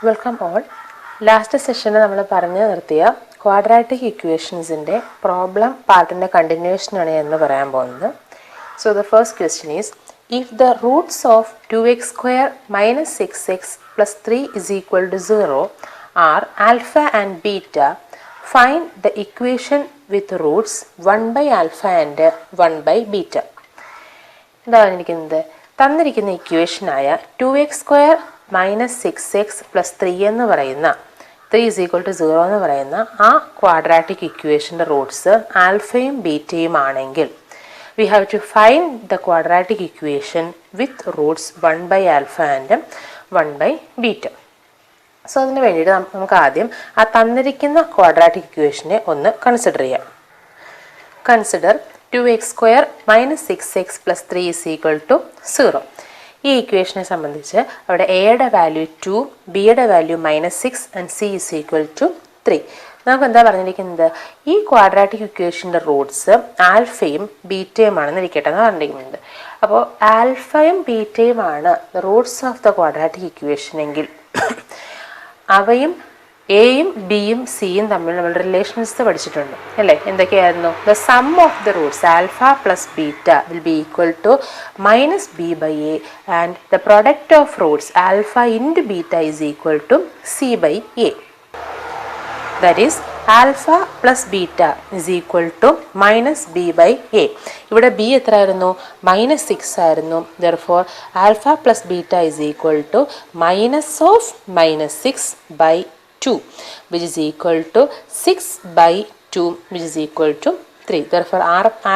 Welcome all. Last സെഷനിൽ നമ്മൾ പറഞ്ഞു നിർത്തിയ ക്വാഡ്രാറ്റിക് ഇക്വേഷൻസിൻ്റെ പ്രോബ്ലം പാർട്ടിൻ്റെ കണ്ടിന്യൂഷനാണ് എന്ന് പറയാൻ പോകുന്നത്. So the first question is, if the roots of 2x square minus 6x plus 3 is equal to 0 are alpha and beta, find the equation with roots 1 by alpha and 1 by beta. എന്താണ് തന്നിരിക്കുന്ന ഇക്വേഷനായ 2x square minus 6x plus 3 എന്ന് പറയുന്ന 3 is equal to 0 എന്ന് പറയുന്ന ആ quadratic ഇക്വേഷൻ്റെ Roots ആൽഫയും ബീറ്റയും ആണെങ്കിൽ we have to find the quadratic equation with roots 1 by alpha and 1 by beta. So അതിന് വേണ്ടിയിട്ട് നമുക്ക് ആദ്യം ആ തന്നിരിക്കുന്ന ക്വാഡ്രാറ്റിക് ഇക്വേഷനെ ഒന്ന് കൺസിഡർ ചെയ്യാം. Consider 2x square minus 6x plus 3 is equal to 0. ഈ ഇക്വേഷനെ സംബന്ധിച്ച് അവിടെ എയുടെ വാല്യൂ 2, ബിയുടെ value -6 and C is equal to 3. നമുക്ക് എന്താ പറഞ്ഞിരിക്കുന്നത്, ഈ ക്വാഡ്രാറ്റിക് ഇക്വേഷൻ്റെ റൂട്ട്സ് ആൽഫയും ബീറ്റയും ആണെന്ന് ഇരിക്കട്ടെ എന്ന് പറഞ്ഞിരിക്കുന്നത്. അപ്പോൾ ആൽഫയും ബീറ്റയുമാണ് roots of the quadratic equation എങ്കിൽ അവയും എയും ബിയും സിയും തമ്മിൽ നമ്മൾ റിലേഷൻസ് പഠിച്ചിട്ടുണ്ട് അല്ലേ? എന്തൊക്കെയായിരുന്നു? The sum of the roots alpha plus beta will be equal to minus b by a and the product of roots alpha into beta is equal to c by a. That is alpha plus beta is equal to minus b by a. ഇവിടെ b എത്രയായിരുന്നു? -6 ആയിരുന്നു. Therefore alpha plus beta is equal to minus of -6 by 2 which is equal to 6 by 2 which is equal to 3. Therefore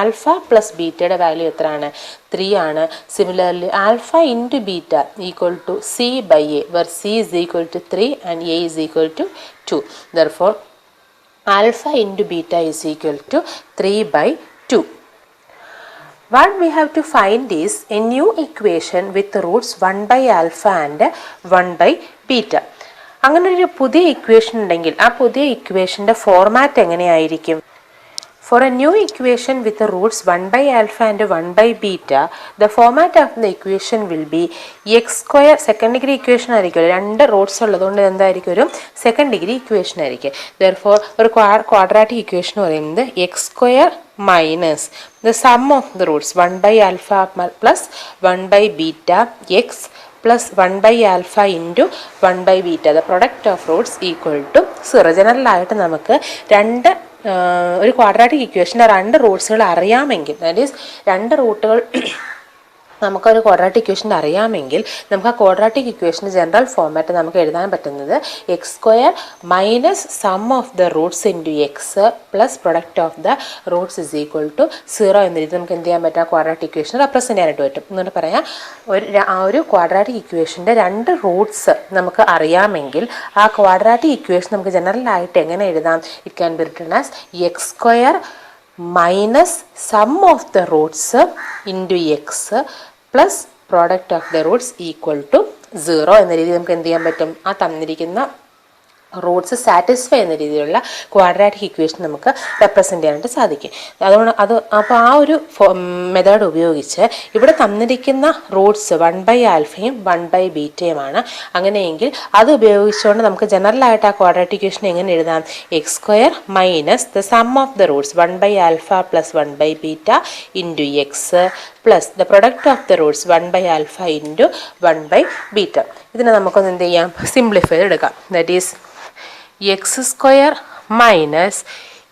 alpha plus beta യുടെ value എത്രയാണ്? 3 ആണ്. Similarly alpha into beta equal to c by a where c is equal to 3 and a is equal to 2. Therefore alpha into beta is equal to 3 by 2. What we have to find is a new equation with roots 1 by alpha and 1 by beta. അങ്ങനെ ഒരു പുതിയ equation ഉണ്ടെങ്കിൽ ആ പുതിയ ഇക്വേഷൻ്റെ format എങ്ങനെയായിരിക്കും? For a new equation with the roots 1 by alpha and 1 by beta, the format of the equation will be x square. Second degree equation ആയിരിക്കും. രണ്ട് റൂട്ട്സ് ഉള്ളതുകൊണ്ട് എന്തായിരിക്കും? ഒരു സെക്കൻഡ് ഡിഗ്രി ഇക്വേഷൻ ആയിരിക്കും. Therefore ഒരു ക്വാഡ്രാറ്റിക് ഇക്വേഷൻ എന്ന് പറയുന്നത് x square minus the sum of the roots 1 by alpha plus 1 by beta x plus 1 by alpha into 1 by beta the product of roots equal to 0. ജനറലായിട്ട് നമുക്ക് ഒരു ക്വാഡ്രാറ്റിക് ഇക്വേഷൻ്റെ രണ്ട് റൂട്ട്സുകൾ അറിയാമെങ്കിൽ, ദാറ്റ് ഈസ് രണ്ട് റൂട്ടുകൾ നമുക്കൊരു ക്വാഡ്രാറ്റിക് ഇക്വേഷൻ അറിയാമെങ്കിൽ നമുക്ക് ആ ക്വാഡ്രാറ്റിക് ഇക്വേഷൻ്റെ ജനറൽ ഫോർമാറ്റ് നമുക്ക് എഴുതാൻ പറ്റുന്നത് x square minus sum of the roots into x plus product of the roots is equal to 0 എന്ന രീതി നമുക്ക് എന്ത് ചെയ്യാൻ പറ്റും? ആ ക്വാഡ്രാറ്റിക് ഇക്വേഷൻ റെപ്രസെൻ്റ് ചെയ്യാനായിട്ട് പറ്റും. എന്നുകൊണ്ട് പറയാം, ഒരു ക്വാഡ്രാറ്റിക് ഇക്വേഷൻ്റെ രണ്ട് റൂട്ട്സ് നമുക്ക് അറിയാമെങ്കിൽ ആ ക്വാഡ്രാറ്റിക് ഇക്വേഷൻ നമുക്ക് ജനറലായിട്ട് എങ്ങനെ എഴുതാം? It can be written as x square minus sum of the roots into x plus product of the roots equal to 0 എന്ന രീതിയിൽ നമുക്ക് എന്ത് ചെയ്യാൻ പറ്റും? ആ തന്നിരിക്കുന്ന റൂട്ട്സ് സാറ്റിസ്ഫൈ എന്ന രീതിയിലുള്ള ക്വാഡ്രാറ്റിക് ഇക്വേഷൻ നമുക്ക് റെപ്രസെൻ്റ് ചെയ്യാനായിട്ട് സാധിക്കും. അതുകൊണ്ട് അപ്പോൾ ആ ഒരു മെത്തേഡ് ഉപയോഗിച്ച് ഇവിടെ തന്നിരിക്കുന്ന റൂട്ട്സ് 1 by ആൽഫയും 1 by ബീറ്റയുമാണ്. അങ്ങനെയെങ്കിൽ അത് ഉപയോഗിച്ചുകൊണ്ട് നമുക്ക് ജനറലായിട്ട് ആ ക്വാഡ്രാറ്റിക് ഇക്വേഷൻ എങ്ങനെ എഴുതാം? X square minus the sum of the roots 1 by alpha plus 1 by beta into x plus the product of the roots 1 by alpha into 1 by beta. ഇതിനെ നമുക്കൊന്ന് എന്ത് ചെയ്യാം? സിംപ്ലിഫൈ എടുക്കാം. That is x square minus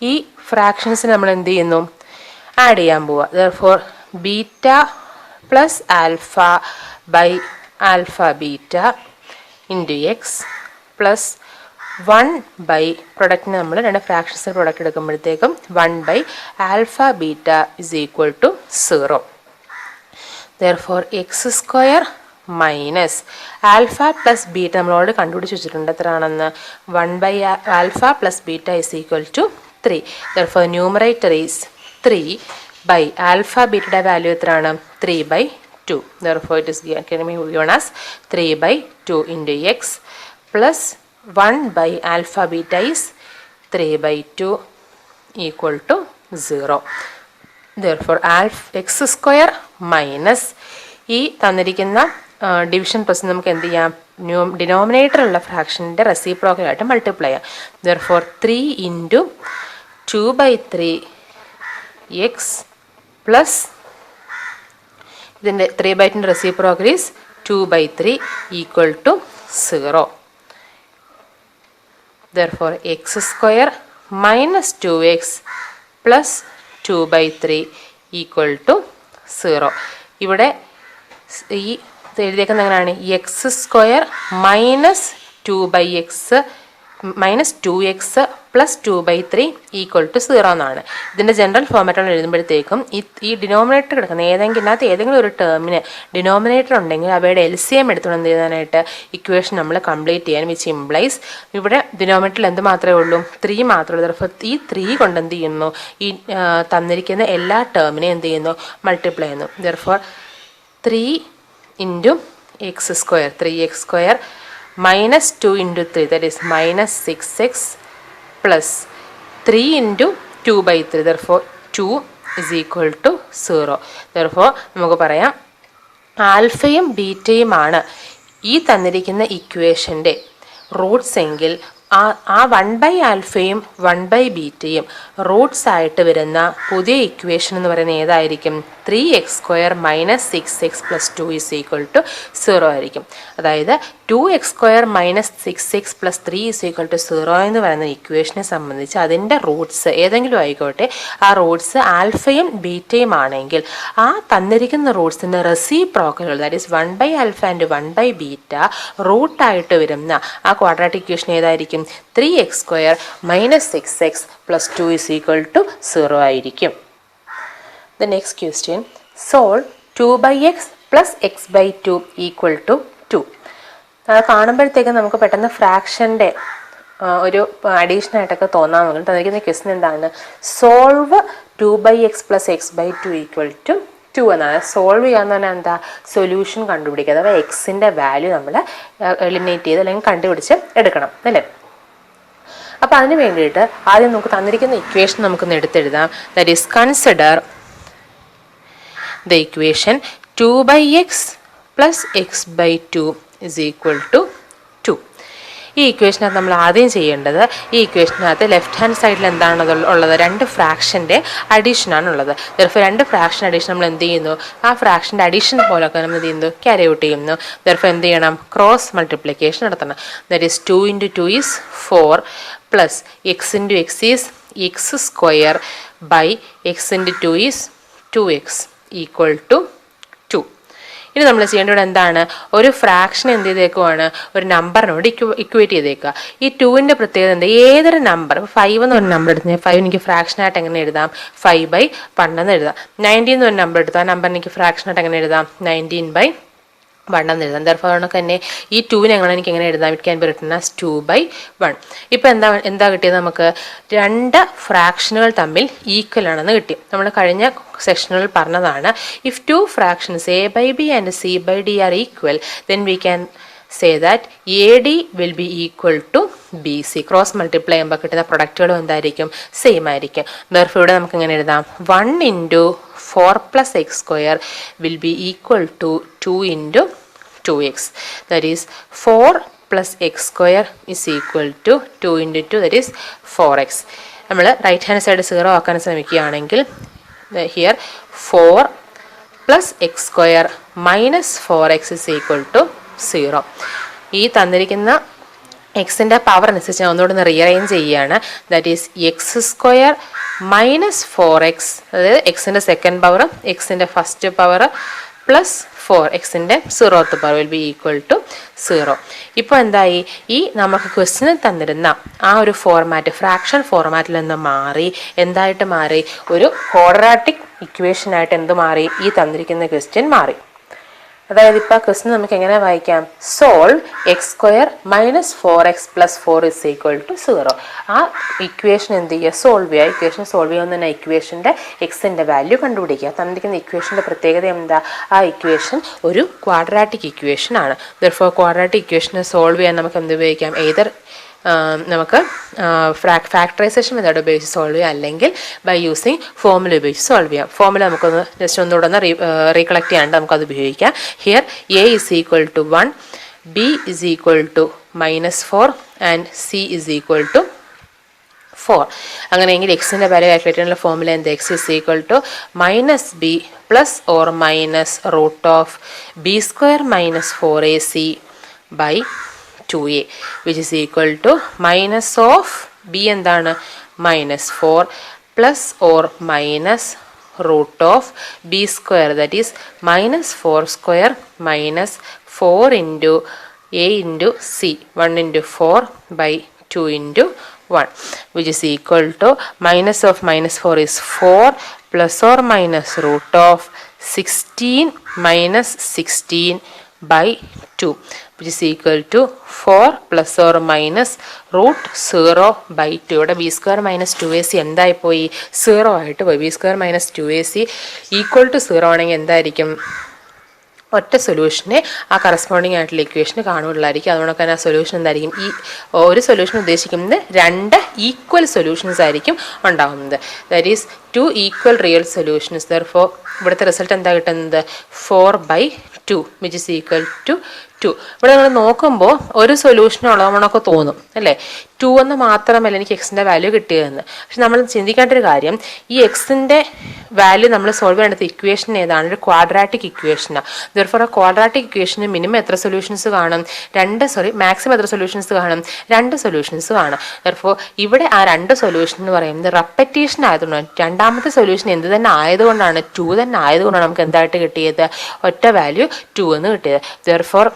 ഈ ഫ്രാക്ഷൻസിന് നമ്മൾ എന്ത് ചെയ്യുന്നു? ആഡ് ചെയ്യാൻ പോവുക. Therefore beta plus alpha by alpha beta into x plus 1 by പ്രൊഡക്റ്റിന് നമ്മൾ രണ്ട് ഫ്രാക്ഷൻസിന് product എടുക്കുമ്പോഴത്തേക്കും 1 by alpha beta is equal to 0. Therefore x square minus alpha plus beta നമ്മളോട് കണ്ടുപിടിച്ച് വെച്ചിട്ടുണ്ട് എത്രയാണെന്ന്? 1 by alpha plus beta is equal to 3. Therefore numerator is 3 by alpha ബീറ്റയുടെ value എത്രയാണ്? 3 by 2. Therefore it is given as 3 by 2 into x plus 1 by alpha beta is 3 by 2 equal to 0. Therefore x square minus ഈ തന്നിരിക്കുന്ന division process നമുക്ക് എന്ത് ചെയ്യാം, ഡിനോമിനേറ്ററുള്ള ഫ്രാക്ഷൻ്റെ റെസിപ്രോക്കലായിട്ട് മൾട്ടിപ്ലൈ ചെയ്യാം. ദെർഫോർ 3 ഇൻറ്റു 2/3 എക്സ് പ്ലസ് ഇതിൻ്റെ 3/2 reciprocal is 2/3 equal to 0. Therefore x² minus 2x plus 2/3 equal to 0. ഇവിടെ ഈ എഴുതിയേക്കുന്നത് എങ്ങനെയാണ്, x² minus 2x plus 2/3 equal to 0 എന്നാണ്. ഇതിൻ്റെ ജനറൽ ഫോമാറ്റാണ് എഴുതുമ്പോഴത്തേക്കും ഈ ഡിനോമിനേറ്റർ കിടക്കുന്ന ഏതെങ്കിലും ഒരു ടേമിന് ഡിനോമിനേറ്റർ ഉണ്ടെങ്കിൽ അവയുടെ LCM എടുത്തുകൊണ്ട് എന്ത് ചെയ്യാനായിട്ട് ഇക്വേഷൻ നമ്മൾ കംപ്ലീറ്റ് ചെയ്യാൻ, വിച്ച് ഇംപ്ലൈസ് ഇവിടെ ഡിനോമിനേറ്ററിൽ എന്ത് മാത്രമേ ഉള്ളൂ, 3 മാത്രമേ ഉള്ളൂ. അപ്പോൾ ഈ 3 കൊണ്ട് എന്ത് ചെയ്യുന്നു, ഈ തന്നിരിക്കുന്ന എല്ലാ ടേമിനെയും എന്ത് ചെയ്യുന്നു, മൾട്ടിപ്ലൈ ചെയ്യുന്നു. Therefore 3 into x², 3x² minus 2 into 3, that is minus 6x plus 3 into 2/3, therefore 2 is equal to 0. Therefore നമുക്ക് പറയാം ആൽഫയും ബീറ്റയുമാണ് ഈ തന്നിരിക്കുന്ന ഇക്വേഷൻ്റെ റൂട്ട്സ് എങ്കിൽ ആ 1/ആൽഫയും 1/ബീറ്റയും റൂട്ട്സ് ആയിട്ട് വരുന്ന പുതിയ ഇക്വേഷൻ എന്ന് പറയുന്നത് ഏതായിരിക്കും, 3x² minus 6x plus 2 is equal to 0 ആയിരിക്കും. അതായത് 2x² minus 6x plus 3 is equal to 0 എന്ന് പറയുന്ന ഇക്വേഷനെ സംബന്ധിച്ച് അതിൻ്റെ റൂട്ട്സ് ഏതെങ്കിലും ആയിക്കോട്ടെ, ആ റൂട്ട്സ് ആൽഫയും ബീറ്റയും ആണെങ്കിൽ ആ തന്നിരിക്കുന്ന റൂട്ട്സിൻ്റെ റെസിപ്രോക്കലുകൾ, ദാറ്റ് ഈസ് 1/ആൽഫ ആൻഡ് 1/ബീറ്റ റൂട്ടായിട്ട് വരുന്ന ആ ക്വാഡ്രാറ്റിക് ഇക്വേഷൻ ഏതായിരിക്കും, 3x² minus 6x plus 2 is equal to 0 ആയിരിക്കും. The next question, solve 2/x plus x/2 equal to 2. കാണുമ്പോഴത്തേക്കും നമുക്ക് പെട്ടെന്ന് ഫ്രാക്ഷൻ്റെ ഒരു അഡീഷൻ ആയിട്ടൊക്കെ തോന്നാമെങ്കിൽ തന്നിരിക്കുന്ന ക്വസ്റ്റ്യൻ എന്താണ്, solve 2/x plus x/2 equal to 2 എന്നാണ്. സോൾവ് ചെയ്യാന്ന് പറഞ്ഞാൽ എന്താ, സൊല്യൂഷൻ കണ്ടുപിടിക്കുക, അഥവാ എക്സിൻ്റെ വാല്യൂ നമ്മൾ എലിമിനേറ്റ് ചെയ്ത് അല്ലെങ്കിൽ കണ്ടുപിടിച്ച് എടുക്കണം അല്ലേ. അപ്പോൾ അതിന് വേണ്ടിയിട്ട് ആദ്യം നമുക്ക് തന്നിരിക്കുന്ന ഇക്വേഷൻ നമുക്കൊന്ന് എടുത്തെഴുതാം. That is consider the equation 2/x plus x/2 is equal to 2. ഈ ഇക്വേഷനകത്ത് നമ്മൾ ആദ്യം ചെയ്യേണ്ടത്, ഈ ഇക്വേഷനകത്ത് ലെഫ്റ്റ് ഹാൻഡ് സൈഡിൽ എന്താണ് ഉള്ളത്, 2 ഫ്രാക്ഷൻ്റെ അഡീഷനാണ് ഉള്ളത്. ദെർഫോർ 2 ഫ്രാക്ഷൻ അഡീഷൻ നമ്മൾ എന്ത് ചെയ്യുന്നു, ആ ഫ്രാക്ഷൻ്റെ അഡീഷൻ പോലൊക്കെ നമ്മൾ എന്ത് ചെയ്യുന്നു, ക്യാരി ഔട്ട് ചെയ്യുന്നു. ദെർഫോർ എന്ത് ചെയ്യണം, ക്രോസ് മൾട്ടിപ്ലിക്കേഷൻ നടത്തണം. That is 2 into 2 is 4 plus x into x is x² by x into 2 is 2x equal to 2. ഇനി നമ്മൾ ചെയ്യേണ്ടത് എന്താണ്, ഒരു ഫ്രാക്ഷൻ എന്ത് ചെയ്തേക്കുവാണ്, ഒരു നമ്പറിനോട് ഇക്വേറ്റ് ചെയ്തേക്കുക. ഈ 2ൻ്റെ പ്രത്യേകത എന്താ, ഏതൊരു നമ്പർ, 5 എന്ന് ഒരു നമ്പർ എടുത്ത് 5 എനിക്ക് ഫ്രാക്ഷനായിട്ട് എങ്ങനെ എഴുതാം, 5/1 എന്ന് എഴുതാം. 19 എന്ന് ഒരു നമ്പർ എടുത്താൽ ആ നമ്പർ എനിക്ക് ഫ്രാക്ഷനായിട്ട് എങ്ങനെ എഴുതാം, 19/1 എന്ന് എഴുതാം. ദർഫോർ തന്നെ ഈ 2നെ എനിക്ക് എങ്ങനെ എഴുതാം, it can be written as 2/1. ഇപ്പോൾ എന്താ കിട്ടിയത്, നമുക്ക് 2 ഫ്രാക്ഷനുകൾ തമ്മിൽ ഈക്വൽ ആണെന്ന് കിട്ടി. നമ്മൾ കഴിഞ്ഞ സെക്ഷനുകളിൽ പറഞ്ഞതാണ്, if 2 fractions a/b and c/d are equal, then we can say that AD will be equal to BC. Cross multiply ചെയ്യുമ്പോൾ കിട്ടുന്ന പ്രൊഡക്റ്റുകളും എന്തായിരിക്കും, സെയിം ആയിരിക്കും. ദർഫോർ ഇവിടെ നമുക്ക് എങ്ങനെ എഴുതാം, 1 into 4 plus x² will be equal to 2 into 2x. That is 4 plus x² is equal to 2 into 2, that is 4x. നമ്മൾ right hand side 0 ആക്കാൻ ശ്രമിക്കുകയാണെങ്കിൽ here 4 plus x² minus 4x is equal to 0. ഈ തന്നിരിക്കുന്ന എക്സിൻ്റെ power അനുസരിച്ച് ഞാൻ ഒന്നുകൂടെ rearrange ചെയ്യുകയാണ്. That is x² minus 4x, അതായത് എക്സിൻ്റെ സെക്കൻഡ് പവർ എക്സിൻ്റെ ഫസ്റ്റ് പവർ പ്ലസ് 4 എക്സിൻ്റെ 0th power will be equal to 0. ഇപ്പോൾ എന്തായി, ഈ നമുക്ക് ക്വസ്റ്റ്യനിൽ തന്നിരുന്ന ആ ഒരു ഫോർമാറ്റ് ഫ്രാക്ഷൻ ഫോർമാറ്റിൽ നിന്ന് മാറി എന്തായിട്ട് മാറി, ഒരു ക്വാഡ്രാറ്റിക് ഇക്വേഷനായിട്ട് എന്ത് മാറി, ഈ തന്നിരിക്കുന്ന ക്വസ്റ്റ്യൻ മാറി. അതായത് ഇപ്പോൾ ക്വസ്റ്റ്യൻ നമുക്ക് എങ്ങനെ വായിക്കാം, solve x² minus 4x plus 4 is equal to 0. ആ ഇക്വേഷൻ എന്ത് ചെയ്യുക, സോൾവ് ചെയ്യുക. ഇക്വേഷൻ സോൾവ് ചെയ്യുന്ന തന്നെ ഇക്വേഷൻ്റെ എക്സിൻ്റെ വാല്യൂ കണ്ടുപിടിക്കുക. തന്നിരിക്കുന്ന ഇക്വേഷൻ്റെ പ്രത്യേകത എന്താ, ആ ഇക്വേഷൻ ഒരു ക്വാഡ്രാറ്റിക് ഇക്വേഷൻ ആണ്. ദർഫോർ ക്വാഡ്രാറ്റിക് ഇക്വേഷനെ സോൾവ് ചെയ്യാൻ നമുക്ക് എന്ത് ഉപയോഗിക്കാം, ഏതർ നമുക്ക് ഫാക്ടറൈസേഷൻ മെത്തേഡ് ഉപയോഗിച്ച് സോൾവ് ചെയ്യാം, അല്ലെങ്കിൽ ബൈ യൂസിങ് ഫോർമുല ഉപയോഗിച്ച് സോൾവ് ചെയ്യാം. ഫോർമുല നമുക്കൊന്ന് ജസ്റ്റ് ഒന്നുകൂടെ ഒന്ന് റീകളക്ട് ചെയ്യാണ്ട് നമുക്കത് ഉപയോഗിക്കാം. Here a is equal to 1, b is equal to -4 and c is equal to 4. അങ്ങനെയെങ്കിൽ എക്സിൻ്റെ വാല്യൂ കാൽക്കുലേറ്റ് ചെയ്യാനുള്ള ഫോർമുല എന്ത്? X is equal to -b plus or minus √b² -4ac by 2a which is equal to minus of b എന്താണ്? -4 plus or minus √b² that is -4² -4 into a into c 1 into 4 by 2 into 1 which is equal to minus of -4 is 4 plus or minus √16 minus 16 by 2 which is equal to 4 plus or minus √0 by 2. ഇവിടെ b² -2ac എന്തായി പോയി? 0 ആയിട്ട് പോയി. b² -2ac equal to 0 ആണെങ്കിൽ എന്തായിരിക്കും? ഒറ്റ സൊല്യൂഷനെ ആ corresponding ആയിട്ടുള്ള ഇക്വേഷന് കാണുകയുള്ളായിരിക്കും. അതുകൊണ്ടൊക്കെ തന്നെ ആ സൊല്യൂഷൻ എന്തായിരിക്കും? ഈ ഒരു സൊല്യൂഷൻ ഉദ്ദേശിക്കുന്നത് 2 ഈക്വൽ സൊല്യൂഷൻസ് ആയിരിക്കും ഉണ്ടാകുന്നത്. That is 2 equal real solutions. Therefore ഇവിടുത്തെ റിസൾട്ട് എന്താ കിട്ടുന്നത്? 4/2 വിച്ച് ഇസ് ഈക്വൽ ടു 2. ഇവിടെ നമ്മൾ നോക്കുമ്പോൾ ഒരു സൊല്യൂഷൻ ഉള്ളതാണൊക്കെ തോന്നും അല്ലേ? 2 എന്ന് മാത്രമല്ല എനിക്ക് എക്സിൻ്റെ വാല്യൂ കിട്ടിയതെന്ന്. പക്ഷെ നമ്മൾ ചിന്തിക്കേണ്ട ഒരു കാര്യം, ഈ എക്സിൻ്റെ വാല്യൂ നമ്മൾ സോൾവ് ചെയ്യേണ്ടത് ഇക്വേഷൻ ഏതാണ്? ഒരു ക്വാഡ്രാറ്റിക് ഇക്വേഷനാണ്. ദെർഫോർ ആ ക്വാഡ്രാറ്റിക് ഇക്വേഷന് മിനിമം എത്ര സൊല്യൂഷൻസ് കാണും? മാക്സിമം എത്ര സൊല്യൂഷൻസ് കാണും? 2 സൊല്യൂഷൻസ് കാണും. ദെർഫോർ ഇവിടെ ആ 2 സൊല്യൂഷൻ എന്ന് പറയുന്നത് റെപ്പറ്റീഷൻ ആയതുകൊണ്ടാണ്. രണ്ടാമത്തെ സൊല്യൂഷൻ എന്ത് തന്നെ ആയതുകൊണ്ടാണ്? 2 തന്നെ ആയതുകൊണ്ടാണ് നമുക്ക് എന്തായിട്ട് കിട്ടിയത്? ഒറ്റ വാല്യൂ 2 എന്ന് കിട്ടിയത്. ദെർഫോർ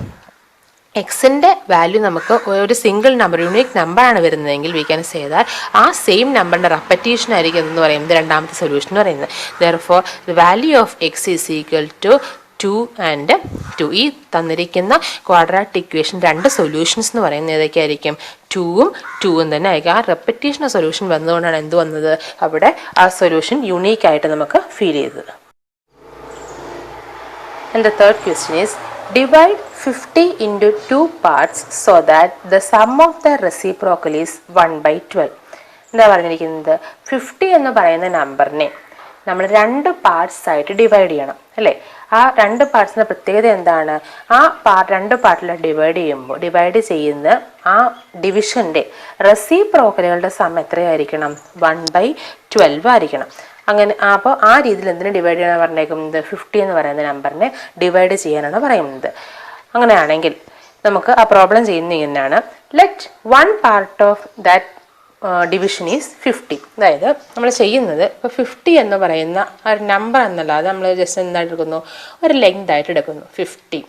എക്സിൻ്റെ വാല്യൂ നമുക്ക് ഒരു സിംഗിൾ നമ്പർ, യുണീക്ക് നമ്പറാണ് വരുന്നതെങ്കിൽ വി ക്യാൻ സേ ദാറ്റ് ആ സെയിം നമ്പറിൻ്റെ റെപ്പറ്റീഷൻ ആയിരിക്കും എന്ന് പറയുന്നത് രണ്ടാമത്തെ സൊല്യൂഷൻ എന്ന് പറയുന്നത്. Therefore the value of x is equal to 2 and 2. ഈ തന്നിരിക്കുന്ന ക്വാഡ്രാറ്റിക് ഇക്വേഷൻ 2 സൊല്യൂഷൻസ് എന്ന് പറയുന്നത് ഏതൊക്കെയായിരിക്കും? 2ഉം 2ഉം തന്നെ ആയിരിക്കും. ആ റെപ്പറ്റീഷൻ സൊല്യൂഷൻ വന്നതുകൊണ്ടാണ് എന്ത് വന്നത്? അവിടെ ആ സൊല്യൂഷൻ യുണീക്ക് ആയിട്ട് നമുക്ക് ഫീൽ ചെയ്തത്. And the third question is, divide 50 into 2 parts so that the sum of the reciprocal is 1/12. എന്താ പറഞ്ഞിരിക്കുന്നത്? 50 എന്ന് പറയുന്ന നമ്പറിനെ നമ്മൾ 2 പാർട്സ് ആയിട്ട് ഡിവൈഡ് ചെയ്യണം അല്ലേ? ആ 2 പാർട്സിൻ്റെ പ്രത്യേകത എന്താണ്? ആ 2 പാർട്ടിൽ ഡിവൈഡ് ചെയ്യുന്ന ആ ഡിവിഷൻ്റെ റെസിപ്രോക്കലുകളുടെ സം എത്രയായിരിക്കണം? 1/12 ആയിരിക്കണം. അങ്ങനെ അപ്പോൾ ആ രീതിയിൽ എന്തിനു ഡിവൈഡ് ചെയ്യാനാണ് പറഞ്ഞേക്കുന്നത്? 50 എന്ന് പറയുന്ന നമ്പറിനെ ഡിവൈഡ് ചെയ്യാനാണ് പറയുന്നത്. അങ്ങനെയാണെങ്കിൽ നമുക്ക് ആ പ്രോബ്ലം ചെയ്യുന്ന ഇങ്ങനെയാണ്. Let 1 part of that division is 50. അതായത് നമ്മൾ ചെയ്യുന്നത് ഇപ്പോൾ 50 എന്ന് പറയുന്ന ആ ഒരു നമ്പർ എന്നല്ലാതെ നമ്മൾ ജസ്റ്റ് എന്തായിട്ട് എടുക്കുന്നു? ഒരു ലെങ്ത് ആയിട്ട് എടുക്കുന്നു. 50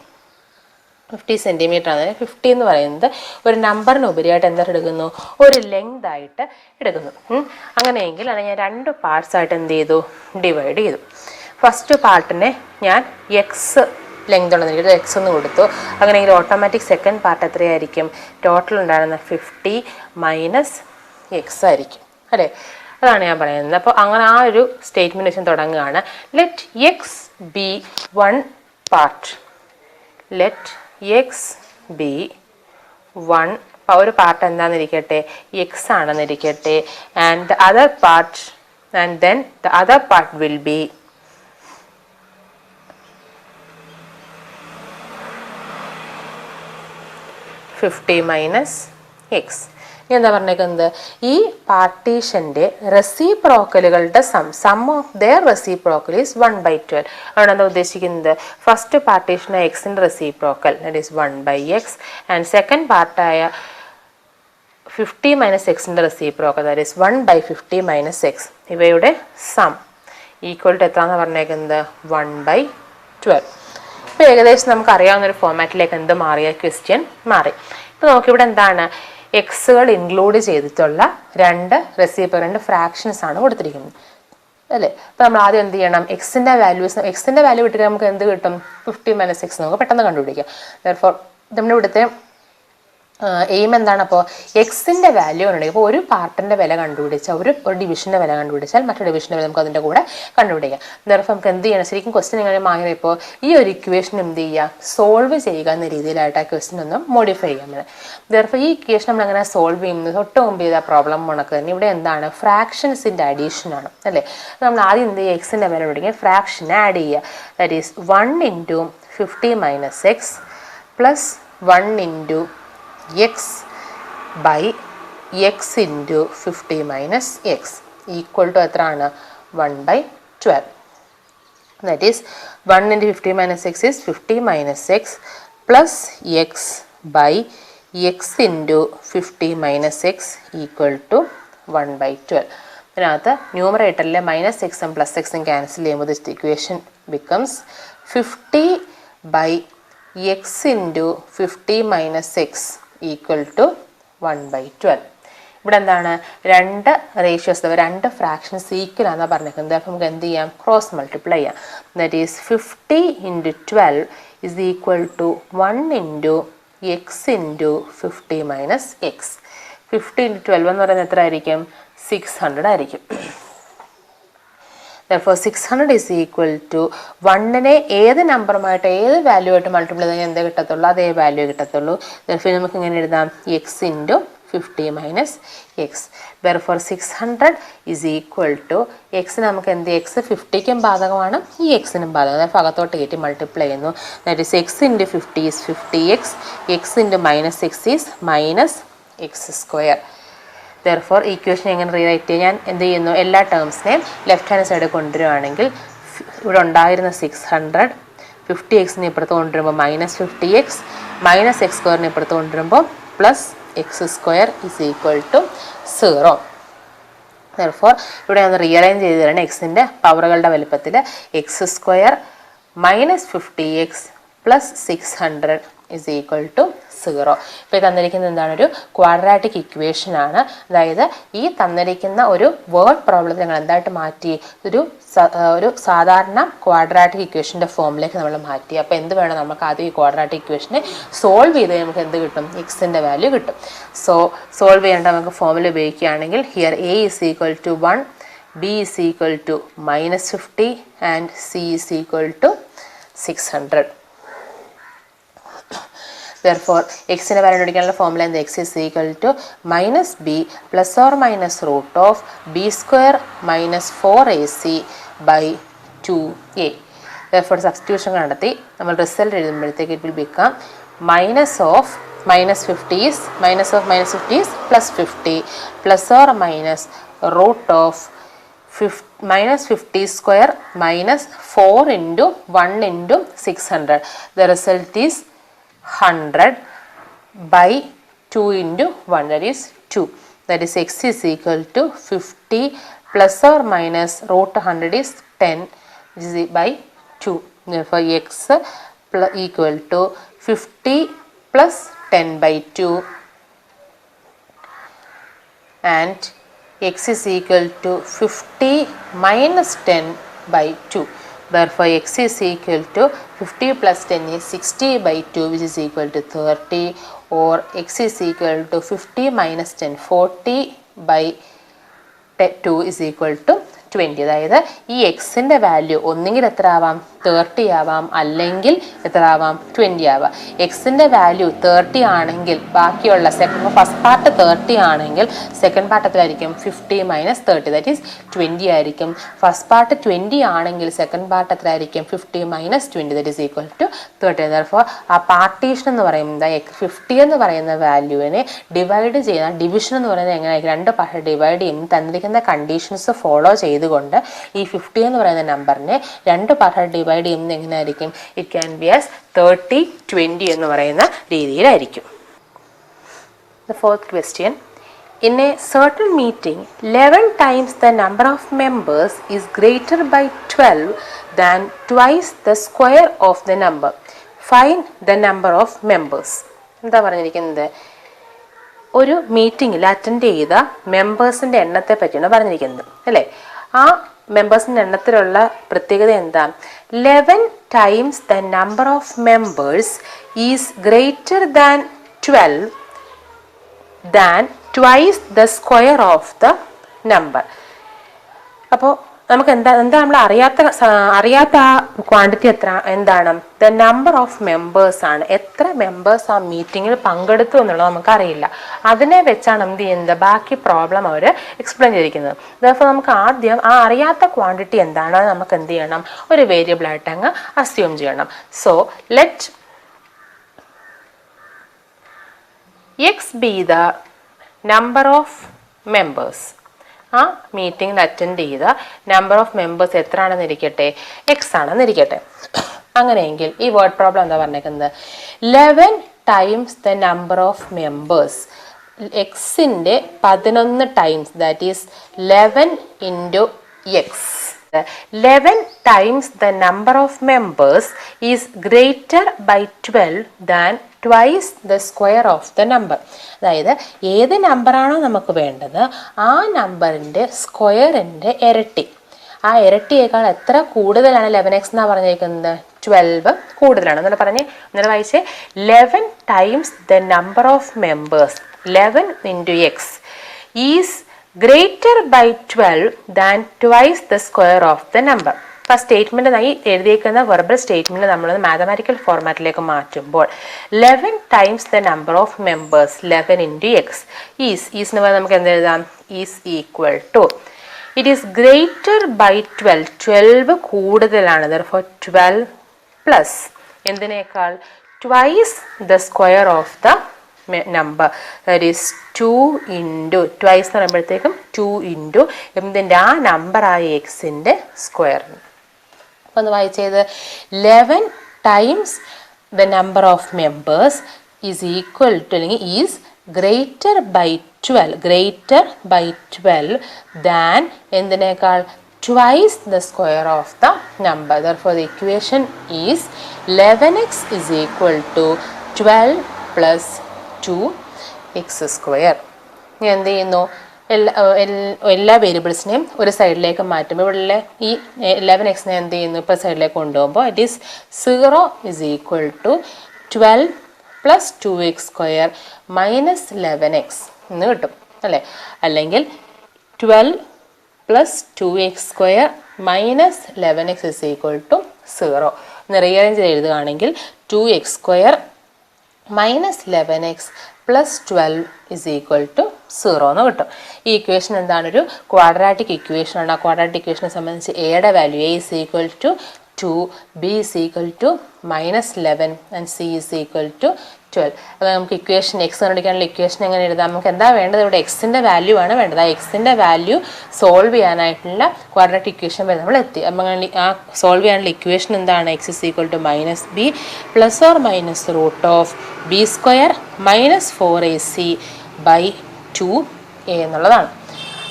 സെൻറ്റിമീറ്റർ ആണ്. 50 എന്ന് പറയുന്നത് ഒരു നമ്പറിന് ഉപരിയായിട്ട് എന്തായിട്ട് എടുക്കുന്നു? ഒരു ലെങ്ത് ആയിട്ട് എടുക്കുന്നു. അങ്ങനെയെങ്കിൽ അത് ഞാൻ 2 പാർട്സ് ആയിട്ട് എന്ത് ചെയ്തു? ഡിവൈഡ് ചെയ്തു. ഫസ്റ്റ് പാർട്ടിനെ ഞാൻ എക്സ് ലെങ്ത് ഉണ്ടെന്ന് എക്സ് ഒന്ന് കൊടുത്തു. അങ്ങനെയെങ്കിൽ ഓട്ടോമാറ്റിക് സെക്കൻഡ് പാർട്ട് എത്രയായിരിക്കും? ടോട്ടൽ ഉണ്ടായിരുന്ന 50 മൈനസ് എക്സ് ആയിരിക്കും അല്ലേ? അതാണ് ഞാൻ പറയുന്നത്. അപ്പോൾ അങ്ങനെ ആ ഒരു സ്റ്റേറ്റ്മെൻറ്റ് വെച്ച് തുടങ്ങുകയാണ്. ലെറ്റ് എക്സ് ബി 1 പാർട്ട്. Let x be 1. ഒരു പാർട്ട് എന്താണെന്നിരിക്കട്ടെ? എക്സ് ആണെന്നിരിക്കട്ടെ. And the other part and then the other part will be 50 minus x. ഇനി എന്താ പറഞ്ഞേക്കുന്നത്? ഈ പാർട്ടീഷൻ്റെ റെസിപ്രോക്കലുകളുടെ sum of their reciprocal is 1/12 ആണ് എന്താ ഉദ്ദേശിക്കുന്നത്? ഫസ്റ്റ് പാർട്ടീഷൻ എക്സിൻ്റെ reciprocal that is 1/x and second പാർട്ടായ 50 മൈനസ് എക്സിൻ്റെ reciprocal that is 1/50 minus x. ഇവയുടെ സം ഈക്വൽ ടു എത്രയാണെന്ന് പറഞ്ഞേക്കുന്നത്? 1/12. ഇപ്പോൾ ഏകദേശം നമുക്ക് അറിയാവുന്ന ഒരു ഫോമാറ്റിലേക്ക് എന്ത് മാറിയ ക്വസ്റ്റ്യൻ മാറി. ഇപ്പോൾ നമുക്കിവിടെ എന്താണ്? എക്സുകൾ ഇൻക്ലൂഡ് ചെയ്തിട്ടുള്ള 2 ഫ്രാക്ഷൻസ് ആണ് കൊടുത്തിരിക്കുന്നത് അല്ലേ? അപ്പോൾ നമ്മൾ ആദ്യം എന്ത് ചെയ്യണം? എക്സിൻ്റെ വാല്യൂ വിട്ടിട്ട് നമുക്ക് എന്ത് കിട്ടും? 50 മൈനസ് എക്സ് നമുക്ക് പെട്ടെന്ന് കണ്ടുപിടിക്കാം. ദെർഫോർ നമ്മുടെ ഇവിടുത്തെ എയിം എന്താണ്? അപ്പോൾ എക്സിൻ്റെ വാല്യൂ ഉണ്ടെങ്കിൽ ഇപ്പോൾ ഒരു പാർട്ടിൻ്റെ വില കണ്ടുപിടിച്ചാൽ ഒരു ഡിവിഷൻ്റെ വില കണ്ടുപിടിച്ചാൽ മറ്റൊരു ഡിവിഷൻ്റെ വില നമുക്ക് അതിൻ്റെ കൂടെ കണ്ടുപിടിക്കാം. നേരത്തെ നമുക്ക് എന്ത് ചെയ്യണം? ശരിക്കും ക്വസ്റ്റ്യൻ ഇങ്ങനെ മാറിയപ്പോൾ ഈ ഒരു ഇക്വേഷൻ എന്ത് ചെയ്യുക? സോൾവ് ചെയ്യുക എന്ന രീതിയിലായിട്ട് ആ ക്വസ്റ്റ്യൻ ഒന്ന് മോഡിഫൈ ചെയ്യാൻ പറ്റും. നേരത്തെ ഈ ഇക്വേഷൻ നമ്മൾ അങ്ങനെ സോൾവ് ചെയ്യുന്നത് തൊട്ട് മുമ്പ് ചെയ്ത പ്രോബ്ലം കണക്ക് തന്നെ ഇവിടെ എന്താണ്? ഫ്രാക്ഷൻസിൻ്റെ അഡീഷനാണ് അല്ലേ? നമ്മൾ ആദ്യം എന്ത് ചെയ്യുക? എക്സിൻ്റെ വില കണ്ടുപിടിക്കുക, ഫ്രാക്ഷനെ ആഡ് ചെയ്യുക. That is 1 × 50 - x plus 1 × x by x into 50 minus x equal to എത്രയാണ്? 1/12. That is 1 into 50 minus x is 50 minus x plus x by x into 50 minus x equal to 1/12. അതിനകത്ത് ന്യൂമറേറ്ററിലെ മൈനസ് എക്സും പ്ലസ് എക്സും ക്യാൻസൽ ചെയ്യുമ്പോൾ this equation becomes 50 by x into 50 minus x equal to 1/12. ഇവിടെ എന്താണ്? രണ്ട് റേഷ്യോസ്, രണ്ട് ഫ്രാക്ഷൻസ് ഈക്വൽ ആണെന്നാണ് പറഞ്ഞിരിക്കുന്നത്. അപ്പോൾ നമുക്ക് എന്ത് ചെയ്യാം? ക്രോസ് മൾട്ടിപ്ലൈ ചെയ്യാം. That is 50 × 12 is equal to 1 × x × 50 minus x. 50 × 12 എന്ന് പറയുന്നത് എത്ര ആയിരിക്കും? 600 ആയിരിക്കും. Therefore 600 is equal to 1നെ ഏത് നമ്പറുമായിട്ട് ഏത് വാല്യൂ ആയിട്ട് മൾട്ടിപ്ലൈ ചെയ്താൽ എന്ത് കിട്ടത്തുള്ളൂ? അതേ വാല്യൂ കിട്ടത്തുള്ളൂ. Therefore നമുക്ക് ഇങ്ങനെ എഴുതാം x × 50 minus x. Therefore 600 is equal to x നമുക്ക് എന്ത്? x 50ക്കും ബാധകമാണ്, ഈ എക്സിനും ബാധകമാണ്. ഭാഗത്തോട്ട് കയറ്റി മൾട്ടിപ്ലൈ ചെയ്യുന്നു. That is x × 50 is 50x, x × -x is -x². Therefore equation എങ്ങനെ റീറൈറ്റ് ചെയ്യാം? ഞാൻ എന്ത് ചെയ്യുന്നു? എല്ലാ ടേംസിനെയും ലെഫ്റ്റ് ഹാൻഡ് സൈഡ് കൊണ്ടുവരുവാണെങ്കിൽ ഇവിടെ ഉണ്ടായിരുന്ന 600 50x ഇപ്പുറത്ത് കൊണ്ടുവരുമ്പോൾ -50x -x² ഇപ്പുറത്ത് കൊണ്ടുവരുമ്പോൾ +x² is equal to 0. Therefore ഇവിടെ ഒന്ന് റീഅറേഞ്ച് ചെയ്ത് തരണം. എക്സിൻ്റെ പവറുകളുടെ വലുപ്പത്തിൽ x² -50x +600 is equal to 0. ഇപ്പോൾ തന്നിരിക്കുന്നത് എന്താണ്? ഒരു ക്വാഡ്രാറ്റിക് ഇക്വേഷൻ ആണ്. അതായത് ഈ തന്നിരിക്കുന്ന ഒരു വേർഡ് പ്രോബ്ലത്തിൽ ഞങ്ങൾ എന്തായിട്ട് മാറ്റി? ഒരു സാധാരണ ക്വാഡ്രാറ്റിക് ഇക്വേഷൻ്റെ ഫോമിലേക്ക് നമ്മൾ മാറ്റി. അപ്പോൾ എന്ത് വേണം? നമുക്ക് ആദ്യം ഈ ക്വാഡ്രാറ്റിക് ഇക്വേഷനെ സോൾവ് ചെയ്ത് നമുക്ക് എന്ത് കിട്ടും? എക്സിൻ്റെ വാല്യൂ കിട്ടും. സോൾവ് ചെയ്യേണ്ട നമുക്ക് ഫോമിൽ ഉപയോഗിക്കുകയാണെങ്കിൽ here a is equal to 1, b is equal to -50 and c is equal to 600. Therefore എക്സിൻ്റെ വാല്യൂ കണ്ടുപിടിക്കാനുള്ള ഫോർമുല എന്ത്? x is equal to -b plus or minus root of b² minus 4ac by 2a. Therefore substitution നടത്തി നമ്മൾ result എഴുതുമ്പോഴത്തേക്ക് it will become minus of -50 is -50 is +50 plus or minus root of -50² minus 4 into 1 into 600. The result is 100 by 2 into 1, that is 2. That is x is equal to 50 plus or minus root 100 is 10 by 2. Therefore x equal to 50 plus 10 by 2 and x is equal to 50 minus 10 by 2. Therefore x is equal to 50 plus 10 is 60 by 2, which is equal to 30, or x is equal to 50 minus 10 40 by 2 is equal to 20. അതായത് ഈ എക്സിൻ്റെ value ഒന്നുകിൽ എത്ര ആവാം? 30 ആവാം, അല്ലെങ്കിൽ എത്ര ആവാം? 20 ആവാം. എക്സിൻ്റെ വാല്യൂ 30 ആണെങ്കിൽ ബാക്കിയുള്ള ഫസ്റ്റ് പാർട്ട് 30 ആണെങ്കിൽ സെക്കൻഡ് പാർട്ട് എത്രയായിരിക്കും? 50 minus 30, ദാറ്റ് ഈസ് 20 ആയിരിക്കും. ഫസ്റ്റ് പാർട്ട് 20 ആണെങ്കിൽ സെക്കൻഡ് പാർട്ട് എത്രയായിരിക്കും? 50 minus 20, that is equal to 30. Therefore ആ പാർട്ടീഷൻ എന്ന് പറയുന്നത് 50 എന്ന് പറയുന്ന വാല്യൂവിനെ ഡിവൈഡ് ചെയ്യുന്ന ഡിവിഷൻ എന്ന് പറയുന്നത് എങ്ങനെയായിരിക്കും? രണ്ട് പാർട്ട് ഡിവൈഡ് ചെയ്യും. തന്നിരിക്കുന്ന കണ്ടീഷൻസ് ഫോളോ ചെയ്തുകൊണ്ട് ഈ 50 എന്ന് പറയുന്ന നമ്പറിനെ രണ്ട് പാർട്ട് ഡിവൈഡ് ചെയ്യുന്നത് എങ്ങനെയായിരിക്കും? ഇറ്റ് ക്യാൻ ബി ആസ് 30-20 എന്ന് പറയുന്ന രീതിയിലായിരിക്കും. The fourth question. In a certain meeting, 11 times the number of members is greater by 12 than twice the square of the number. Find the number of members. എന്താ പറഞ്ഞിരിക്കുന്നത്? ഒരു മീറ്റിങ്ങിൽ attend ചെയ്ത മെമ്പേഴ്സിൻ്റെ എണ്ണത്തെ പറ്റിയാണ് പറഞ്ഞിരിക്കുന്നത് അല്ലേ? ആ മെമ്പേഴ്സിൻ്റെ എണ്ണത്തിലുള്ള പ്രത്യേകത എന്താ? 11 times the number of members is greater than 12 than twice the square of the number. അപ്പോൾ നമുക്ക് എന്താ നമ്മൾ അറിയാത്ത ആ ക്വാണ്ടിറ്റി എന്താണ്? ദ നമ്പർ ഓഫ് മെമ്പേഴ്സ് ആണ്. എത്ര മെമ്പേഴ്സ് ആ മീറ്റിങ്ങിൽ പങ്കെടുത്തു എന്നുള്ളത് നമുക്കറിയില്ല. അതിനെ വെച്ചാണ് എന്ത് ചെയ്യുന്നത്? ബാക്കി പ്രോബ്ലം അവർ എക്സ്പ്ലെയിൻ ചെയ്തിരിക്കുന്നത്. അപ്പോൾ നമുക്ക് ആദ്യം ആ അറിയാത്ത ക്വാണ്ടിറ്റി എന്താണ് നമുക്ക് എന്ത് ചെയ്യണം? ഒരു വേരിയബിൾ ആയിട്ട് അങ്ങ് അസ്യൂം ചെയ്യണം. So let x B the number of members. ആ മീറ്റിംഗിൽ അറ്റൻഡ് ചെയ്ത നമ്പർ ഓഫ് മെമ്പേഴ്സ് എത്ര ആണെന്ന് ഇരിക്കട്ടെ? എക്സ് ആണെന്ന് ഇരിക്കട്ടെ. അങ്ങനെയെങ്കിൽ ഈ വേർഡ് പ്രോബ്ലം എന്താ പറഞ്ഞേക്കുന്നത്? 11 times the number of members. എക്സിൻ്റെ 11 times, that is 11 into X. 11 times the number of members is greater by 12 than twice the square of the number. അതായത് ഏത് നമ്പറാണോ നമുക്ക് വേണ്ടത് ആ നമ്പറിൻ്റെ സ്ക്വയറിൻ്റെ ഇരട്ടി. ആ ഇരട്ടിയേക്കാൾ എത്ര കൂടുതലാണ് 11x എന്നാണ് പറഞ്ഞിരിക്കുന്നത്? 12 കൂടുതലാണ്. എന്നിട്ട് പറഞ്ഞേ, എന്നിട്ട് വായിച്ചേ, 11 times the number of members, 11 into x is greater by 12 than twice the square of the number. അപ്പോൾ സ്റ്റേറ്റ്മെന്റ് എഴുതിയേക്കുന്ന വെർബൽ സ്റ്റേറ്റ്മെന്റ് നമ്മൾ മാത്തമാറ്റിക്കൽ ഫോർമാറ്റിലേക്ക് മാറ്റുമ്പോൾ 11 times the number of members 11 into x ഈസിന് പോലെ നമുക്ക് എന്ത് എഴുതാം? Is equal to it is greater by 12 കൂടുതലാണ്. therefore 12 പ്ലസ് എന്തിനേക്കാൾ? Twice the square of the number, that is 2 into twice എന്ന് പറയുമ്പോഴത്തേക്കും 2 ഇൻറ്റു എന്തിൻ്റെ? ആ നമ്പറായ എക്സിൻ്റെ സ്ക്വയർ. അപ്പോൾ ഒന്ന് വായിച്ചത്, 11 times the number of members is equal to അല്ലെങ്കിൽ ഈസ് ഗ്രേറ്റർ ബൈ 12 ദാൻ എന്തിനേക്കാൾ? twice the square of the number. Therefore the equation is 11x is equal to 12 plus 2x square. ഇനി എന്ത് ചെയ്യുന്നു? എല്ലാ വേരിയബിൾസിനെയും ഒരു സൈഡിലേക്ക് മാറ്റുമ്പോൾ ഇവിടെ ഈ 11x എന്ത് ചെയ്യുന്നു? ഇപ്പോൾ സൈഡിലേക്ക് കൊണ്ടുപോകുമ്പോൾ it is 0 is equal to 12 plus 2x square minus 11x എന്ന് കിട്ടും അല്ലേ? അല്ലെങ്കിൽ 12 plus 2x square minus 11x is equal to 0 എന്ന് റീഅറേഞ്ച് ചെയ്ത് എഴുതുകയാണെങ്കിൽ 2x square minus 11x plus 12 is equal to 0 എന്ന് കിട്ടും. ഈ ഇക്വേഷൻ എന്താണ്? ഒരു ക്വാഡ്രാറ്റിക് ഇക്വേഷനാണ്. ആ ക്വാഡ്രാറ്റിക് ഇക്വേഷനെ സംബന്ധിച്ച് എയുടെ value a is equal to 2, b is equal to minus 11 and c is equal to 12. അപ്പോൾ നമുക്ക് ഇക്വേഷൻ എക്സ് കണ്ടുപിടിക്കാനുള്ള ഇക്വേഷൻ എങ്ങനെ എഴുതാം? നമുക്ക് എന്താ വേണ്ടത്? ഇവിടെ എക്സിൻ്റെ വാല്യൂ ആണ് വേണ്ടത്. ആ എക്സിൻ്റെ വാല്യൂ സോൾവ് ചെയ്യാനായിട്ടുള്ള ക്വാഡ്രാറ്റിക് ഇക്വേഷൻ വരെ നമ്മൾ എത്തി. അപ്പം ആ സോൾവ് ചെയ്യാനുള്ള ഇക്വേഷൻ എന്താണ്? X is equal to minus b plus or minus root of b square minus 4ac by 2a എന്നുള്ളതാണ്.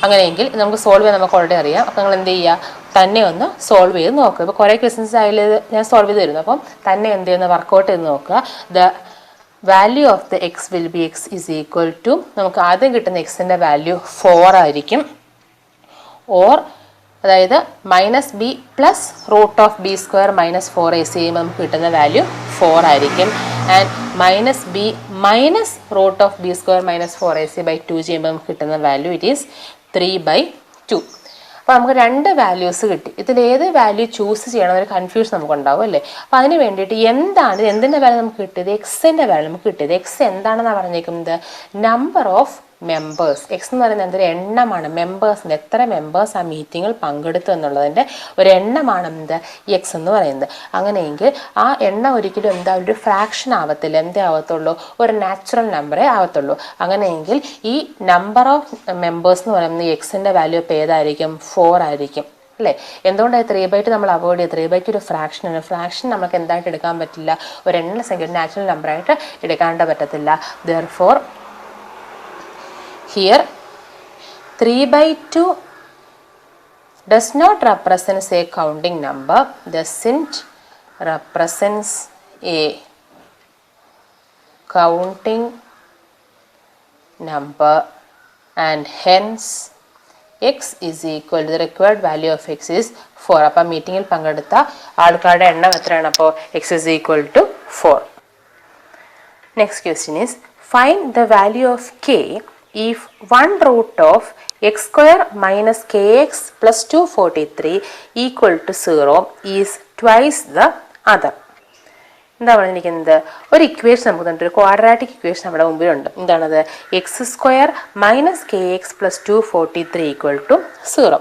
അങ്ങനെയെങ്കിൽ നമുക്ക് സോൾവ് ചെയ്യാൻ നമുക്ക് ഓൾറെഡി അറിയാം. അപ്പം നിങ്ങൾ എന്ത് ചെയ്യുക? തന്നെ ഒന്ന് സോൾവ് ചെയ്ത് നോക്കുക. ഇപ്പോൾ കുറേ ക്വസ്റ്റ്യൻസ് ആയാലും ഞാൻ സോൾവ് ചെയ്ത് തരുന്നു. അപ്പം തന്നെ എന്ത് ചെയ്യുന്ന വർക്കൗട്ട് ചെയ്ത് നോക്കുക. The value of the x will be x is equal to നമുക്ക് ആദ്യം കിട്ടുന്ന എക്സിൻ്റെ വാല്യൂ 4 ആയിരിക്കും. ഓർ അതായത് minus b plus root of b square minus 4ac ചെയ്യുമ്പോൾ നമുക്ക് കിട്ടുന്ന വാല്യൂ 4 ആയിരിക്കും. And minus b minus root of b square minus 4ac by 2 ചെയ്യുമ്പോൾ നമുക്ക് കിട്ടുന്ന വാല്യൂ ഇറ്റ് ഈസ് 3/2. അപ്പോൾ നമുക്ക് 2 വാല്യൂസ് കിട്ടി. ഇതിൽ ഏത് വാല്യൂ ചൂസ് ചെയ്യണം എന്നൊരു കൺഫ്യൂഷൻ നമുക്ക് ഉണ്ടാവും അല്ലേ? അപ്പോൾ അതിന് വേണ്ടിയിട്ട് എന്തിൻ്റെ വാല്യൂ നമുക്ക് കിട്ടിയത്? എക്സിൻ്റെ വാല്യൂ നമുക്ക് കിട്ടിയത്. എക്സ് എന്താണെന്നാണ് പറഞ്ഞേക്കുന്നത്? Number of members. എക്സ് എന്ന് പറയുന്നത് എന്തൊരു എണ്ണമാണ്? മെമ്പേഴ്സിൻ്റെ എത്ര മെമ്പേഴ്സ് ആ മീറ്റിങ്ങിൽ പങ്കെടുത്തു എന്നുള്ളതിൻ്റെ ഒരു എണ്ണമാണ് എന്ത്? എക്സ് എന്ന് പറയുന്നത്. അങ്ങനെയെങ്കിൽ ആ എണ്ണം ഒരിക്കലും എന്താ ഒരു ഫ്രാക്ഷൻ ആവത്തില്ല. എന്തേ ആവത്തുള്ളൂ? ഒരു നാച്ചുറൽ നമ്പറേ ആവത്തുള്ളൂ. അങ്ങനെയെങ്കിൽ ഈ നമ്പർ ഓഫ് മെമ്പേഴ്സ് എന്ന് പറയുന്നത് എക്സിൻ്റെ വാല്യൂ ഇപ്പോൾ ഏതായിരിക്കും? 4 ആയിരിക്കും അല്ലേ? എന്തുകൊണ്ടാണ് 3/2 നമ്മൾ അവോയ്ഡ് ചെയ്യുക? 3/2 ഒരു ഫ്രാക്ഷനാണ്. ഫ്രാക്ഷൻ നമുക്ക് എന്തായിട്ട് എടുക്കാൻ പറ്റില്ല? ഒരു എണ്ണ സംഖ്യ, ഒരു നാച്ചുറൽ നമ്പറായിട്ട് എടുക്കാണ്ട് പറ്റത്തില്ല. therefore here 3/2 does not represent a counting number, doesn't represents a counting number, and hence x is equal to the required value of x is 4. അപ്പോൾ മീറ്റിങ്ങിൽ പങ്കെടുത്ത ആൾക്കാരുടെ എണ്ണം എത്രയാണ്? അപ്പോൾ x is equal to 4. Next question is, find the value of k if 1 root of x square minus kx plus 243 equal to 0 is twice the other. എന്താ പറഞ്ഞിരിക്കുന്നത്? ഒരു ഇക്വേഷൻ നമുക്ക് തന്നിട്ട് ഒരു ക്വാഡ്രാറ്റിക് ഇക്വേഷൻ നമ്മുടെ മുമ്പിലുണ്ട്. എന്താണത്? X square minus k x plus 243 equal to 0.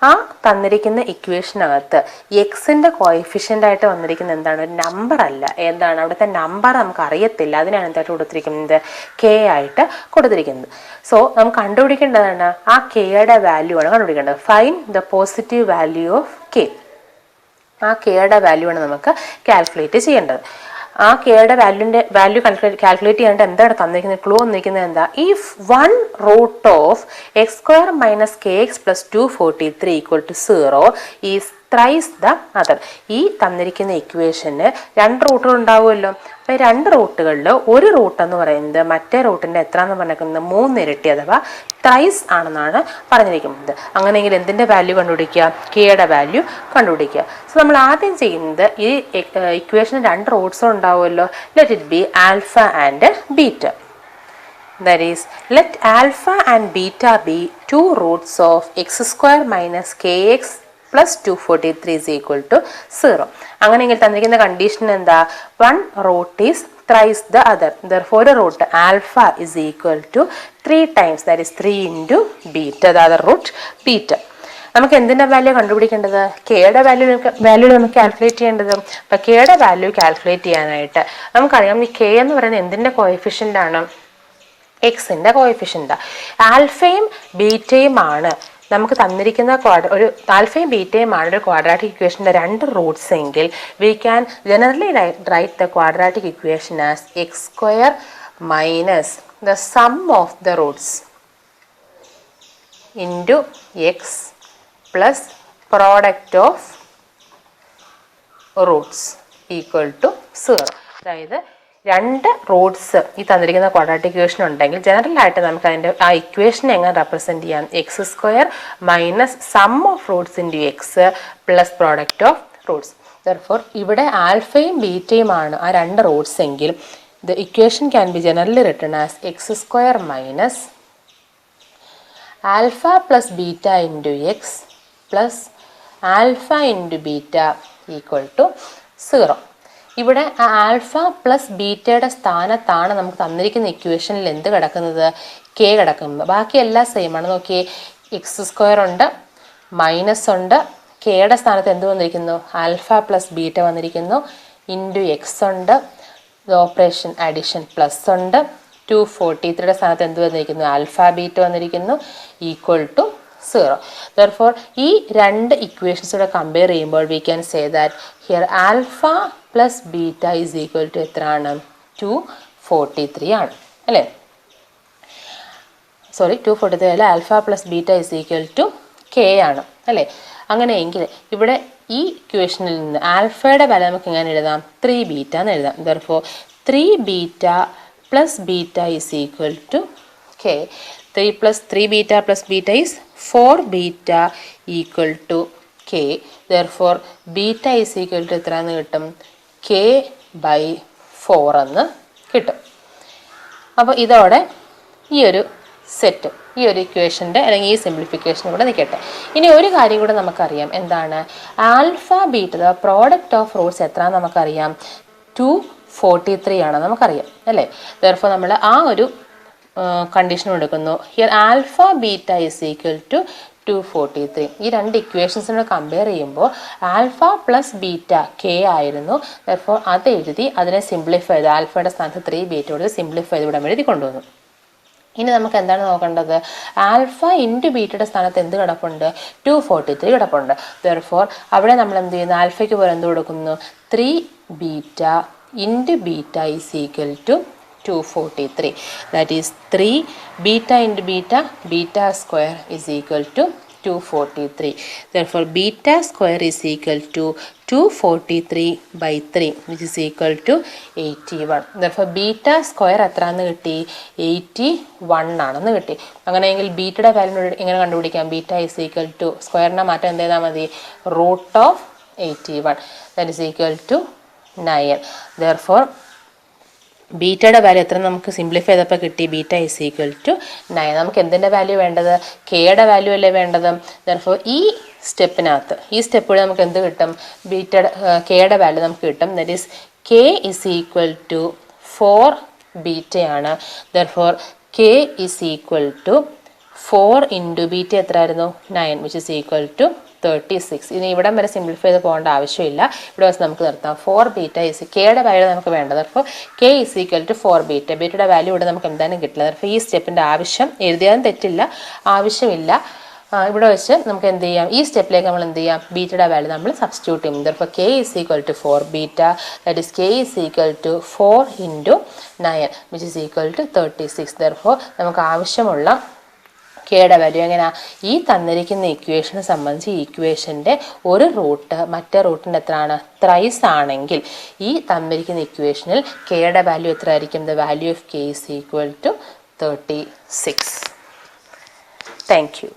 ആ തന്നിരിക്കുന്ന ഇക്വേഷനകത്ത് എക്സിൻ്റെ കോയിഫിഷ്യൻ്റ് ആയിട്ട് വന്നിരിക്കുന്നത് എന്താണ്? ഒരു നമ്പർ അല്ല. എന്താണ്? അവിടുത്തെ നമ്പർ നമുക്ക് അറിയത്തില്ല. അതിനാണ് എന്തായിട്ട് കൊടുത്തിരിക്കുന്നത്? കെ ആയിട്ട് കൊടുത്തിരിക്കുന്നത്. സോ നമുക്ക് കണ്ടുപിടിക്കേണ്ടതാണ് ആ കെയുടെ വാല്യൂ ആണ് കണ്ടുപിടിക്കേണ്ടത്. Find the positive value of K. ആ കെയുടെ വാല്യൂ ആണ് നമുക്ക് കാൽക്കുലേറ്റ് ചെയ്യേണ്ടത്. ആ കെയുടെ വാല്യൂ കാൽക്കുലേറ്റ് ചെയ്യാണ്ട് എന്താണ് തന്നിരിക്കുന്നത്? ക്ലൂ വന്നിരിക്കുന്നത് എന്താ? If 1 root of x square minus k x plus 243 equal to 0 is thrice the other. ഈ തന്നിരിക്കുന്ന ഇക്വേഷന് 2 റൂട്ടുകൾ ഉണ്ടാവുമല്ലോ. അപ്പോൾ 2 റൂട്ടുകളിൽ ഒരു റൂട്ട് എന്ന് പറയുന്നത് മറ്റേ റൂട്ടിൻ്റെ എത്ര എന്ന് പറഞ്ഞിരിക്കുന്നത് 3 ഇരട്ടി അഥവാ ത്രൈസ് ആണെന്നാണ് പറഞ്ഞിരിക്കുന്നത്. അങ്ങനെയെങ്കിൽ എന്തിൻ്റെ വാല്യൂ കണ്ടുപിടിക്കുക? കെയുടെ വാല്യൂ കണ്ടുപിടിക്കുക. സോ നമ്മൾ ആദ്യം ചെയ്യുന്നത് ഈ ഇക്വേഷന് 2 റൂട്ട്സ് ഉണ്ടാവുമല്ലോ. Let it be alpha and beta. That is, let alpha and beta be 2 roots of x square minus kx plus 243 is equal to 0. അങ്ങനെയെങ്കിൽ തന്നിരിക്കുന്ന കണ്ടീഷൻ എന്താ? 1 root is thrice the other. Therefore, the root alpha is equal to 3 times, that is 3 into beta, the other root beta. നമുക്ക് എന്തിൻ്റെ value കണ്ടുപിടിക്കേണ്ടത്? കെയുടെ value നമുക്ക് calculate ചെയ്യേണ്ടത്. അപ്പം കെയുടെ വാല്യൂ കാൽക്കുലേറ്റ് ചെയ്യാനായിട്ട് നമുക്കറിയാം ഈ കെ എന്ന് പറയുന്നത് എന്തിൻ്റെ കോഎഫിഷ്യൻ്റ് ആണ്? എക്സിൻ്റെ കോഎഫിഷ്യൻ്റ്. ആൽഫയും ബീറ്റയും ആണ് നമുക്ക് തന്നിരിക്കുന്ന ഒരു ആൽഫയും ബീറ്റയും ആണ് ഒരു ക്വാഡ്രാറ്റിക് ഇക്വേഷൻ്റെ 2 റൂട്ട്സ് എങ്കിൽ we can generally write the quadratic equation as x square minus the sum of the roots into x plus product of roots equal to 0. അതായത് 2 റൂട്ട്സ് ഈ തന്നിരിക്കുന്ന ക്വാഡ്രാറ്റിക് ഇക്വേഷൻ ഉണ്ടെങ്കിൽ ജനറലായിട്ട് നമുക്ക് അതിൻ്റെ ആ ഇക്വേഷനെ എങ്ങനെ റെപ്രസെൻറ്റ് ചെയ്യാം? X square minus sum of roots into x plus product of roots. Therefore ഇവിടെ ആൽഫയും ബീറ്റയും ആണ് ആ 2 റൂട്ട്സ് എങ്കിൽ the equation can be generally written as x square minus alpha plus beta into x plus alpha into beta equal to 0. ഇവിടെ alpha plus ബീറ്റയുടെ സ്ഥാനത്താണ് നമുക്ക് തന്നിരിക്കുന്ന ഇക്വേഷനിൽ എന്ത് കിടക്കുന്നത്? കെ കിടക്കുന്നത്. ബാക്കി എല്ലാം സെയിം ആണ്. നോക്കിയേ, എക്സ് സ്ക്വയർ ഉണ്ട്, മൈനസ് ഉണ്ട്, കെയുടെ സ്ഥാനത്ത് എന്ത് വന്നിരിക്കുന്നു? ആൽഫ പ്ലസ് ബീറ്റ വന്നിരിക്കുന്നു, ഇൻറ്റു എക്സ് ഉണ്ട്, ഓപ്പറേഷൻ അഡിഷൻ പ്ലസ് ഉണ്ട്, 243യുടെ സ്ഥാനത്ത് എന്ത് വന്നിരിക്കുന്നു? ആൽഫ ബീറ്റ വന്നിരിക്കുന്നു, ഈക്വൽ ടു 0. Therefore, ഈ 2 ഇക്വേഷൻസൂടെ കമ്പയർ ചെയ്യുമ്പോൾ we can say that here alpha plus beta is equal to എത്രയാണ്? 243 ആണ് അല്ലേ? സോറി, 243 അല്ല, alpha plus beta is equal to k ആണ് അല്ലേ? അങ്ങനെയെങ്കിൽ ഇവിടെ ഈ ഇക്വേഷനിൽ നിന്ന് ആൽഫയുടെ വില നമുക്ക് എങ്ങനെ എഴുതാം? 3 ബീറ്റ എന്ന് എഴുതാം. Therefore, 3 beta plus beta is equal to k. 3 plus 3 beta plus beta is 4 beta equal to k. Therefore, beta is equal to എത്ര എന്ന് കിട്ടും? k by 4 എന്ന് കിട്ടും. അപ്പോൾ ഇതോടെ ഈ ഒരു സെറ്റ്, ഈ ഒരു ഇക്വേഷൻ്റെ അല്ലെങ്കിൽ ഈ സിംപ്ലിഫിക്കേഷൻ കൂടെ നിൽക്കട്ടെ. ഇനി ഒരു കാര്യം കൂടെ നമുക്കറിയാം. എന്താണ്? Alpha beta the product of Roots എത്ര നമുക്കറിയാം? 243 ആണ് നമുക്കറിയാം അല്ലേ? Therefore, നമ്മൾ ആ ഒരു കണ്ടീഷൻ എടുക്കുന്നു. Here alpha beta is equal to 243. ഈ 2 ഇക്വേഷൻസിനോട് കമ്പയർ ചെയ്യുമ്പോൾ ആൽഫ പ്ലസ് ബീറ്റ കെ ആയിരുന്നു. ദെർഫോർ അത് എഴുതി അതിനെ സിംപ്ലിഫൈ ചെയ്ത് ആൽഫയുടെ സ്ഥാനത്ത് 3 ബീറ്റ കൊടുത്ത് സിംപ്ലിഫൈ ചെയ്ത് ഇവിടെ എഴുതി കൊണ്ടുവന്നു. ഇനി നമുക്ക് എന്താണ് നോക്കേണ്ടത്? ആൽഫ ഇൻറ്റു ബീറ്റയുടെ സ്ഥാനത്ത് എന്ത് കിടപ്പുണ്ട്? 243 കിടപ്പുണ്ട്. ദെർഫോർ അവിടെ നമ്മൾ എന്ത് ചെയ്യുന്നു? ആൽഫയ്ക്ക് പോലെ എന്ത് കൊടുക്കുന്നു? 3 beta into beta is equal to 243. That is 3 beta into beta, beta square is equal to 243. Therefore, beta square is equal to 243 by 3, which is equal to 81. Therefore, beta square എത്രയാണെന്ന് കിട്ടി? 81 ആണെന്ന് കിട്ടി. അങ്ങനെയെങ്കിൽ ബീറ്റയുടെ വാല്യൂ എങ്ങനെ കണ്ടുപിടിക്കാം? Beta is equal to സ്ക്വയറിനെ മാറ്റം എന്ത് ചെയ്താൽ മതി? Root of 81. That is equal to 9. Therefore, ബീറ്റയുടെ വാല്യൂ എത്ര നമുക്ക് സിംപ്ലിഫൈ ചെയ്തപ്പോൾ കിട്ടി? Beta is equal to 9. നമുക്ക് എന്തിൻ്റെ വാല്യൂ വേണ്ടത്? കെയുടെ വാല്യൂ അല്ലേ വേണ്ടത്. ദെർഫോർ ഈ സ്റ്റെപ്പിൽ നമുക്ക് എന്ത് കിട്ടും? കെയുടെ വാല്യൂ നമുക്ക് കിട്ടും. That is K is equal to 4 ബീറ്റയാണ്. Therefore K is equal to 4 into beta എത്ര ആയിരുന്നു? 9 വിച്ച് ഈസ് ഈക്വൽ ടു 36. ഇനി ഇവിടം വരെ സിംപ്ലിഫൈ ചെയ്ത് പോകേണ്ട ആവശ്യമില്ല. ഇവിടെ വെച്ച് നമുക്ക് നിർത്താം. 4 ബീറ്റ ഈസ് കെയുടെ വാല്യൂ നമുക്ക് വേണ്ടത്. അപ്പോൾ K is equal to 4 beta. ബീറ്റയുടെ വാല്യൂ ഇവിടെ നമുക്ക് എന്തായാലും കിട്ടില്ല. അപ്പോൾ ഈ സ്റ്റെപ്പിൻ്റെ ആവശ്യം എഴുതിയാലും തെറ്റില്ല, ആവശ്യമില്ല. ഇവിടെ വെച്ച് നമുക്ക് എന്ത് ചെയ്യാം? ഈ സ്റ്റെപ്പിലേക്ക് നമ്മൾ എന്ത് ചെയ്യാം? ബീറ്റയുടെ വാല്യൂ നമ്മൾ സബ്സ്റ്റിറ്റ്യൂട്ട് ചെയ്യും. Therefore K is equal to 4 beta, that is K is equal to 4 into 9 which is equal to 36. Therefore നമുക്ക് ആവശ്യമുള്ള കെയുടെ വാല്യൂ എങ്ങനെയാ? ഈ തന്നിരിക്കുന്ന ഇക്വേഷനെ സംബന്ധിച്ച് ഈ ഇക്വേഷൻ്റെ ഒരു റൂട്ട് മറ്റേ റൂട്ടിൻ്റെ എത്രയാണ്? ത്രൈസ് ആണെങ്കിൽ ഈ തന്നിരിക്കുന്ന ഇക്വേഷനിൽ കെയുടെ വാല്യൂ എത്ര ആയിരിക്കും? The value of k is equal to 36. Thank U.